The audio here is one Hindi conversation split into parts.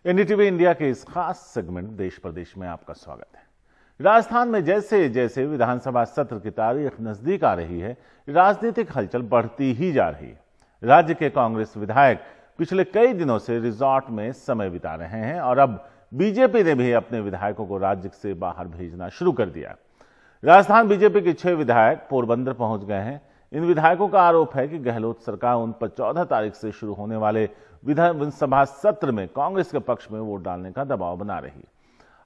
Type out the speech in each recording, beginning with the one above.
एनडीटीवी इंडिया के इस खास सेगमेंट देश प्रदेश में आपका स्वागत है। राजस्थान में जैसे जैसे विधानसभा सत्र की तारीख नजदीक आ रही है, राजनीतिक हलचल बढ़ती ही जा रही है। राज्य के कांग्रेस विधायक पिछले कई दिनों से रिजॉर्ट में समय बिता रहे हैं और अब बीजेपी ने भी अपने विधायकों को राज्य से बाहर भेजना शुरू कर दिया। राजस्थान बीजेपी के 6 विधायक पोरबंदर पहुंच गए हैं। इन विधायकों का आरोप है कि गहलोत सरकार उन पर 14 तारीख से शुरू होने वाले विधानसभा सत्र में कांग्रेस के पक्ष में वोट डालने का दबाव बना रही है।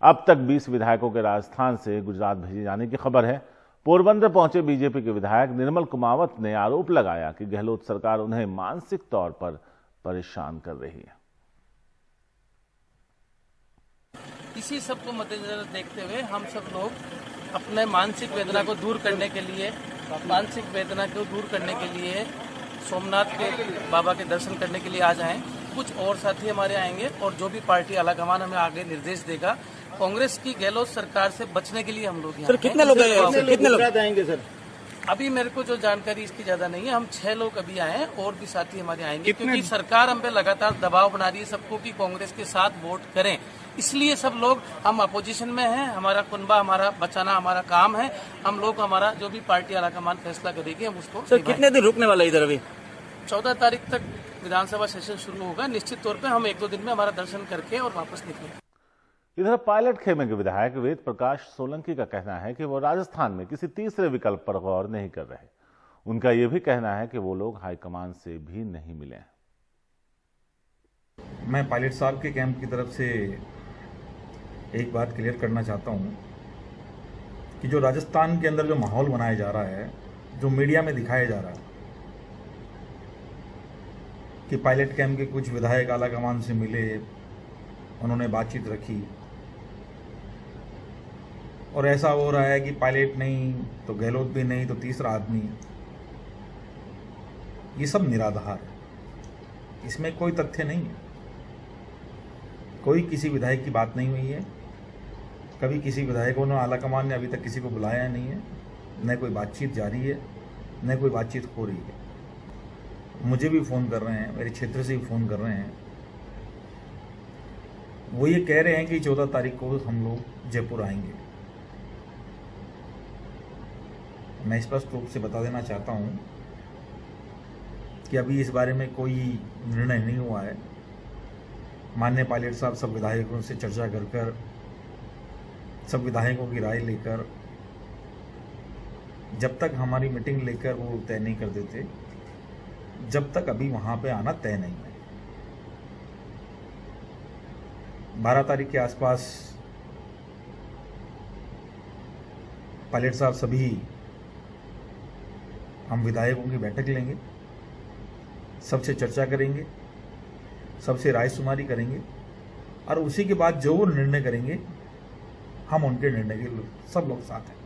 अब तक 20 विधायकों के राजस्थान से गुजरात भेजे जाने की खबर है। पोरबंदर पहुंचे बीजेपी के विधायक निर्मल कुमावत ने आरोप लगाया कि गहलोत सरकार उन्हें मानसिक तौर पर परेशान कर रही है। इसी सब को मद्देनजर देखते हुए हम सब लोग अपने मानसिक वेदना को दूर करने के लिए सोमनाथ के बाबा के दर्शन करने के लिए आ जाएं। कुछ और साथी हमारे आएंगे और जो भी पार्टी आलाकमान हमें आगे निर्देश देगा, कांग्रेस की गहलोत सरकार से बचने के लिए हम लोग यहाँ कितने लोग आएंगे सर? अभी मेरे को जो जानकारी इसकी ज्यादा नहीं है। हम 6 लोग अभी आए हैं और भी साथी हमारे आएंगे, क्योंकि सरकार हम पे लगातार दबाव बना रही है सबको कि कांग्रेस के साथ वोट करें। इसलिए सब लोग हम अपोजिशन में हैं। हमारा कुनबा हमारा बचाना हमारा काम है। हम लोग हमारा जो भी पार्टी आलाकमान फैसला करेगी हम उसको। सर कितने दिन रुकने वाला इधर? अभी 14 तारीख तक विधानसभा सेशन शुरू होगा। निश्चित तौर पे हम 1-2 दिन में हमारा दर्शन करके और वापस निकलेंगे। इधर पायलट खेमे के विधायक वेद प्रकाश सोलंकी का कहना है कि वो राजस्थान में किसी तीसरे विकल्प पर गौर नहीं कर रहे। उनका यह भी कहना है कि वो लोग हाईकमान से भी नहीं मिले। मैं पायलट साहब के कैंप की तरफ से एक बात क्लियर करना चाहता हूं कि जो राजस्थान के अंदर जो माहौल बनाया जा रहा है, जो मीडिया में दिखाया जा रहा है कि पायलट कैंप के कुछ विधायक आलाकमान से मिले, उन्होंने बातचीत रखी और ऐसा हो रहा है कि पायलट नहीं तो गहलोत भी नहीं तो तीसरा आदमी, ये सब निराधार है। इसमें कोई तथ्य नहीं है। कोई किसी विधायक की बात नहीं हुई है। कभी किसी विधायकों ने आलाकमान ने अभी तक किसी को बुलाया नहीं है। न कोई बातचीत जारी है, न कोई बातचीत हो रही है। मुझे भी फ़ोन कर रहे हैं, मेरे क्षेत्र से भी फ़ोन कर रहे हैं। वो ये कह रहे हैं कि 14 तारीख को हम लोग जयपुर आएंगे। मैं स्पष्ट रूप से बता देना चाहता हूं कि अभी इस बारे में कोई निर्णय नहीं हुआ है। माननीय पायलट साहब सब विधायकों से चर्चा कर सब विधायकों की राय लेकर, जब तक हमारी मीटिंग लेकर वो तय नहीं कर देते, जब तक अभी वहां पे आना तय नहीं है। 12 तारीख के आसपास पायलट साहब सभी हम विधायकों की बैठक लेंगे, सबसे चर्चा करेंगे, सबसे राय शुमारी करेंगे और उसी के बाद जो वो निर्णय करेंगे हम उनके निर्णय के सब लोग साथ हैं।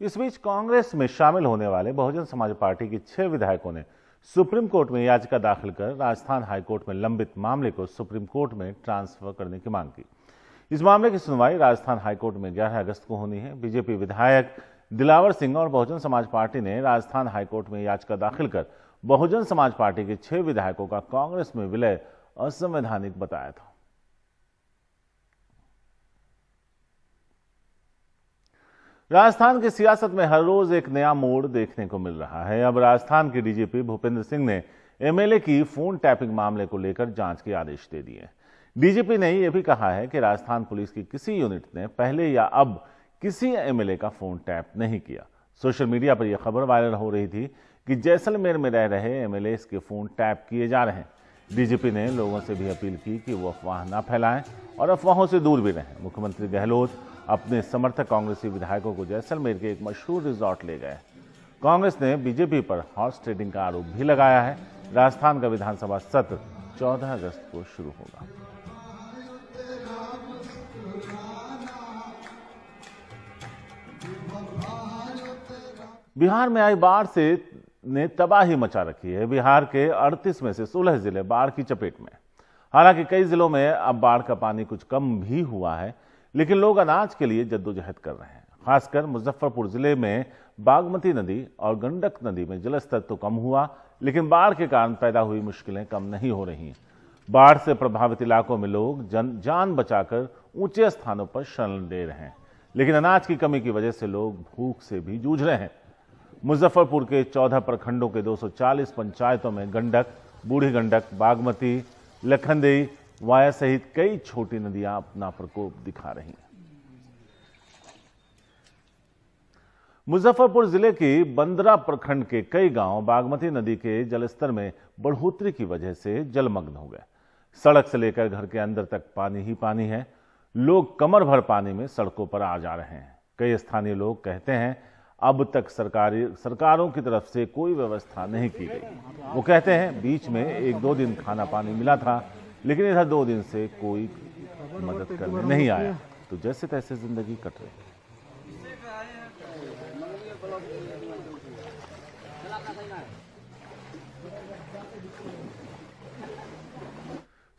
इस बीच कांग्रेस में शामिल होने वाले बहुजन समाज पार्टी के 6 विधायकों ने सुप्रीम कोर्ट में याचिका दाखिल कर राजस्थान हाईकोर्ट में लंबित मामले को सुप्रीम कोर्ट में ट्रांसफर करने की मांग की। इस मामले की सुनवाई राजस्थान हाईकोर्ट में 11 अगस्त को होनी है। बीजेपी विधायक दिलावर सिंह और बहुजन समाज पार्टी ने राजस्थान हाईकोर्ट में याचिका दाखिल कर बहुजन समाज पार्टी के 6 विधायकों का कांग्रेस में विलय असंवैधानिक बताया था। राजस्थान की सियासत में हर रोज एक नया मोड़ देखने को मिल रहा है। अब राजस्थान के डीजीपी भूपेंद्र सिंह ने एमएलए की फोन टैपिंग मामले को लेकर जांच के आदेश दे दिए। डीजीपी ने यह भी कहा है कि राजस्थान पुलिस की किसी यूनिट ने पहले या अब किसी एमएलए का फोन टैप नहीं किया। सोशल मीडिया पर यह खबर वायरल हो रही थी कि जैसलमेर में रह रहे एमएलए के फोन टैप किए जा रहे हैं। डीजीपी ने लोगों से भी अपील की कि वो अफवाह न फैलाएं और अफवाहों से दूर भी रहें। मुख्यमंत्री गहलोत अपने समर्थक कांग्रेसी विधायकों को जैसलमेर के एक मशहूर रिजॉर्ट ले गए। कांग्रेस ने बीजेपी पर हॉर्स ट्रेडिंग का आरोप भी लगाया है। राजस्थान का विधानसभा सत्र 14 अगस्त को शुरू होगा। बिहार में आई बाढ़ ने तबाही मचा रखी है। बिहार के 38 में से 16 जिले बाढ़ की चपेट में। हालांकि कई जिलों में अब बाढ़ का पानी कुछ कम भी हुआ है, लेकिन लोग अनाज के लिए जद्दोजहद कर रहे हैं। खासकर मुजफ्फरपुर जिले में बागमती नदी और गंडक नदी में जलस्तर तो कम हुआ, लेकिन बाढ़ के कारण पैदा हुई मुश्किलें कम नहीं हो रही। बाढ़ से प्रभावित इलाकों में लोग जान बचाकर ऊंचे स्थानों पर शरण ले रहे हैं, लेकिन अनाज की कमी की वजह से लोग भूख से भी जूझ रहे हैं। मुजफ्फरपुर के 14 प्रखंडों के 240 पंचायतों में गंडक, बूढ़ी गंडक, बागमती, लखनदेई, वाया सहित कई छोटी नदियां अपना प्रकोप दिखा रही हैं। मुजफ्फरपुर जिले की बंदरा प्रखंड के कई गांव बागमती नदी के जलस्तर में बढ़ोतरी की वजह से जलमग्न हो गए। सड़क से लेकर घर के अंदर तक पानी ही पानी है। लोग कमर भर पानी में सड़कों पर आ जा रहे हैं। कई स्थानीय लोग कहते हैं अब तक सरकारों की तरफ से कोई व्यवस्था नहीं की गई। वो कहते हैं बीच में 1-2 दिन खाना पानी मिला था, लेकिन इधर 2 दिन से कोई मदद करने नहीं आया, तो जैसे तैसे जिंदगी कट रही।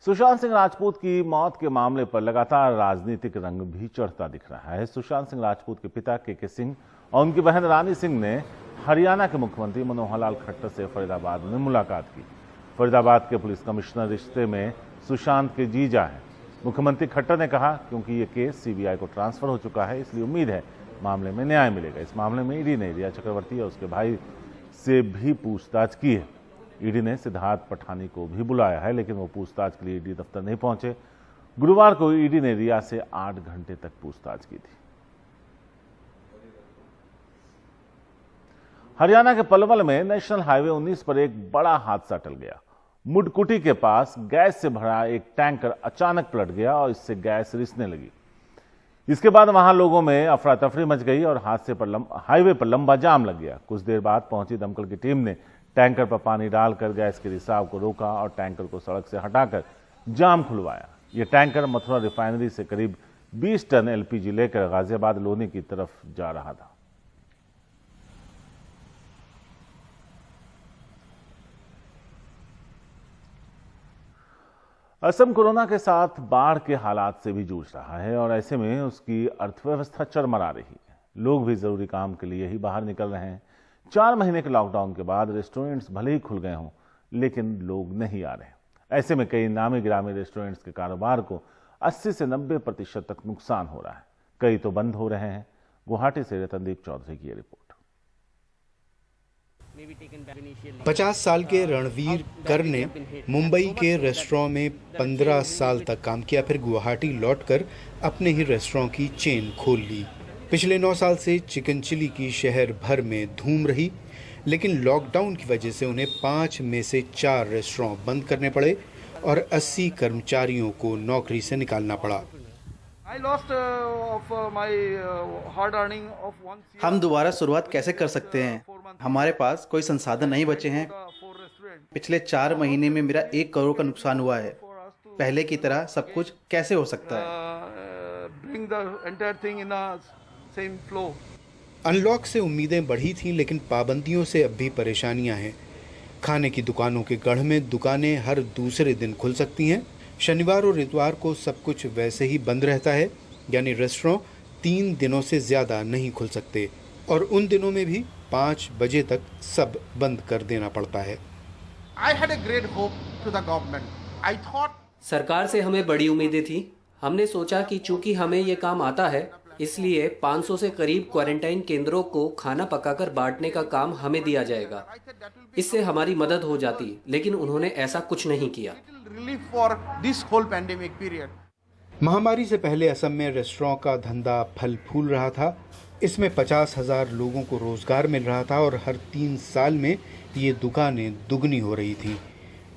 सुशांत सिंह राजपूत की मौत के मामले पर लगातार राजनीतिक रंग भी चढ़ता दिख रहा है। सुशांत सिंह राजपूत के पिता के सिंह और उनकी बहन रानी सिंह ने हरियाणा के मुख्यमंत्री मनोहर लाल खट्टर से फरीदाबाद में मुलाकात की। फरीदाबाद के पुलिस कमिश्नर रिश्ते में सुशांत के जीजा हैं। मुख्यमंत्री खट्टर ने कहा क्योंकि ये केस सीबीआई को ट्रांसफर हो चुका है, इसलिए उम्मीद है मामले में न्याय मिलेगा। इस मामले में ईडी ने रिया चक्रवर्ती और उसके भाई से भी पूछताछ की है। ईडी ने सिद्धार्थ पठानी को भी बुलाया है, लेकिन वो पूछताछ के लिए ईडी दफ्तर नहीं पहुंचे। गुरुवार को ईडी ने रिया से 8 घंटे तक पूछताछ की थी। हरियाणा के पलवल में नेशनल हाईवे 19 पर एक बड़ा हादसा टल गया। मुडकुटी के पास गैस से भरा एक टैंकर अचानक पलट गया और इससे गैस रिसने लगी। इसके बाद वहां लोगों में अफरा तफरी मच गई और हाईवे पर लंबा जाम लग गया। कुछ देर बाद पहुंची दमकल की टीम ने टैंकर पर पानी डालकर गैस के रिसाव को रोका और टैंकर को सड़क से हटाकर जाम खुलवाया। यह टैंकर मथुरा रिफाइनरी से करीब 20 टन एलपीजी लेकर गाजियाबाद लोनी की तरफ जा रहा था। असम कोरोना के साथ बाढ़ के हालात से भी जूझ रहा है और ऐसे में उसकी अर्थव्यवस्था चरमरा रही है। लोग भी जरूरी काम के लिए ही बाहर निकल रहे हैं। 4 महीने के लॉकडाउन के बाद रेस्टोरेंट्स भले ही खुल गए हों, लेकिन लोग नहीं आ रहे। ऐसे में कई नामी गिरामी रेस्टोरेंट्स के कारोबार को 80 से 90% तक नुकसान हो रहा है। कई तो बंद हो रहे हैं। गुवाहाटी से रतनदीप चौधरी की रिपोर्ट। 50 साल के रणवीर कर ने मुंबई के रेस्टोरेंट में 15 साल तक काम किया, फिर गुवाहाटी लौटकर अपने ही रेस्टोरेंट की चेन खोल ली। पिछले 9 साल से चिकन चिली की शहर भर में धूम रही, लेकिन लॉकडाउन की वजह से उन्हें 5 में से 4 रेस्टोरेंट बंद करने पड़े और 80 कर्मचारियों को नौकरी से निकालना पड़ा। हम दोबारा शुरुआत कैसे कर सकते हैं? हमारे पास कोई संसाधन नहीं बचे हैं। पिछले 4 महीने में मेरा 1 करोड़ का नुकसान हुआ है। पहले की तरह सब कुछ कैसे हो सकता है? अनलॉक से उम्मीदें बढ़ी थीं, लेकिन पाबंदियों से अब भी परेशानियां हैं। खाने की दुकानों के गढ़ में दुकानें हर दूसरे दिन खुल सकती हैं। शनिवार और इतवार को सब कुछ वैसे ही बंद रहता है, यानी रेस्टोरेंट 3 दिनों से ज़्यादा नहीं खुल सकते और उन दिनों में भी 5 बजे तक सब बंद कर देना पड़ता है। सरकार से हमें बड़ी उम्मीदें थी। हमने सोचा कि चूंकि हमें ये काम आता है, इसलिए 500 से करीब क्वारंटाइन केंद्रों को खाना पकाकर बांटने का काम हमें दिया जाएगा। इससे हमारी मदद हो जाती, लेकिन उन्होंने ऐसा कुछ नहीं किया। महामारी से पहले असम में रेस्टोरेंट का धंधा फल फूल रहा था। इसमें 50,000 लोगों को रोजगार मिल रहा था और हर 3 साल में ये दुकानें दुगनी हो रही थीं।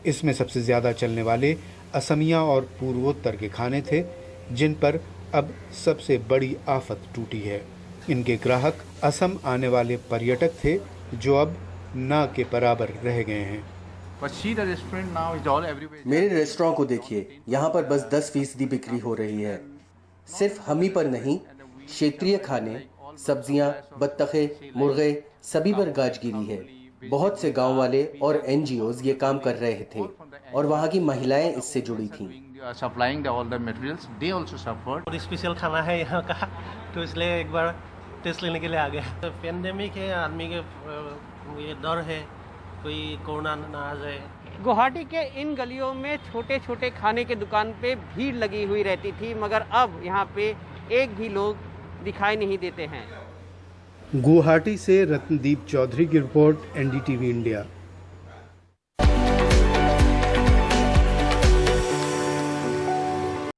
इसमें सबसे ज़्यादा चलने वाले असमिया और पूर्वोत्तर के खाने थे, जिन पर अब सबसे बड़ी आफत टूटी है। इनके ग्राहक असम आने वाले पर्यटक थे, जो अब ना के बराबर रह गए हैं। मेरे रेस्टोरेंट को देखिए, यहाँ पर बस 10% बिक्री हो रही है। सिर्फ हम ही पर नहीं, क्षेत्रीय खाने, सब्जियाँ, बत्तखे, मुर्गे सभी पर गाजगिरी है। बहुत से गांव वाले और NGOs ये काम कर रहे थे और वहाँ की महिलाएं इससे जुड़ी थीं। स्पेशल खाना है यहाँ का, तो इसलिए एक बार टेस्ट लेने के लिए आ गया। तो पेंडेमिक है, आदमी के ये डर है, कोई कोरोना ना आ जाए। गुवाहाटी के इन गलियों में छोटे छोटे खाने के दुकान पे भीड़ लगी हुई रहती थी, मगर अब यहाँ पे एक भी लोग दिखाई नहीं देते हैं। गुवाहाटी से रत्नदीप चौधरी की रिपोर्ट, NDTV इंडिया।